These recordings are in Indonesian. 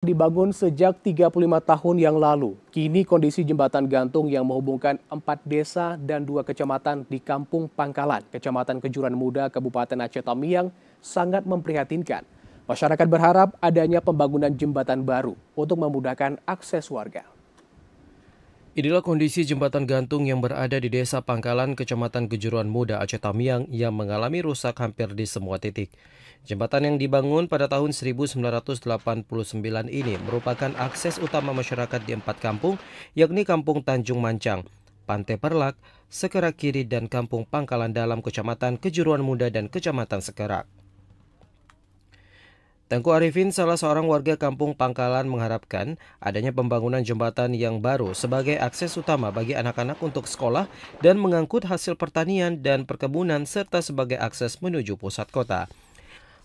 Dibangun sejak 35 tahun yang lalu, kini kondisi jembatan gantung yang menghubungkan 4 desa dan 2 kecamatan di Kampung Pangkalan, Kecamatan Kejuran Muda, Kabupaten Aceh Tamiang sangat memprihatinkan. Masyarakat berharap adanya pembangunan jembatan baru untuk memudahkan akses warga. Inilah kondisi jembatan gantung yang berada di Desa Pangkalan, Kecamatan Kejuruan Muda, Aceh Tamiang yang mengalami rusak hampir di semua titik. Jembatan yang dibangun pada tahun 1989 ini merupakan akses utama masyarakat di 4 kampung, yakni Kampung Tanjung Mancang, Pantai Perlak, Sekerak Kiri, dan Kampung Pangkalan dalam Kecamatan Kejuruan Muda dan Kecamatan Sekerak. Tengku Arifin, salah seorang warga Kampung Pangkalan, mengharapkan adanya pembangunan jembatan yang baru sebagai akses utama bagi anak-anak untuk sekolah dan mengangkut hasil pertanian dan perkebunan serta sebagai akses menuju pusat kota.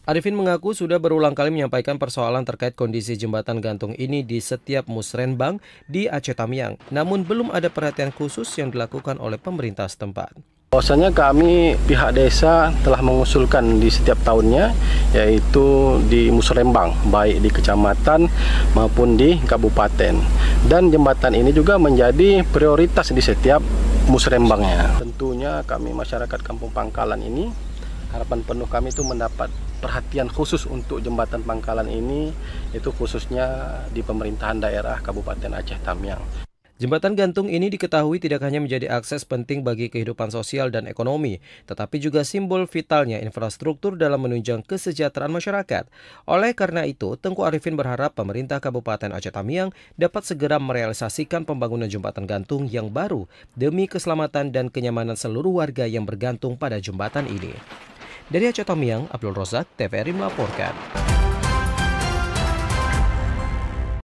Arifin mengaku sudah berulang kali menyampaikan persoalan terkait kondisi jembatan gantung ini di setiap musrenbang di Aceh Tamiang, namun belum ada perhatian khusus yang dilakukan oleh pemerintah setempat. Bahwasanya kami pihak desa telah mengusulkan di setiap tahunnya, yaitu di musrembang, baik di kecamatan maupun di kabupaten. Dan jembatan ini juga menjadi prioritas di setiap musrembangnya. Tentunya kami masyarakat Kampung Pangkalan ini, harapan penuh kami itu mendapat perhatian khusus untuk jembatan Pangkalan ini, itu khususnya di pemerintahan daerah Kabupaten Aceh Tamiang. Jembatan gantung ini diketahui tidak hanya menjadi akses penting bagi kehidupan sosial dan ekonomi, tetapi juga simbol vitalnya infrastruktur dalam menunjang kesejahteraan masyarakat. Oleh karena itu, Tengku Arifin berharap pemerintah Kabupaten Aceh Tamiang dapat segera merealisasikan pembangunan jembatan gantung yang baru demi keselamatan dan kenyamanan seluruh warga yang bergantung pada jembatan ini. Dari Aceh Tamiang, Abdul Rozak, TVRI melaporkan.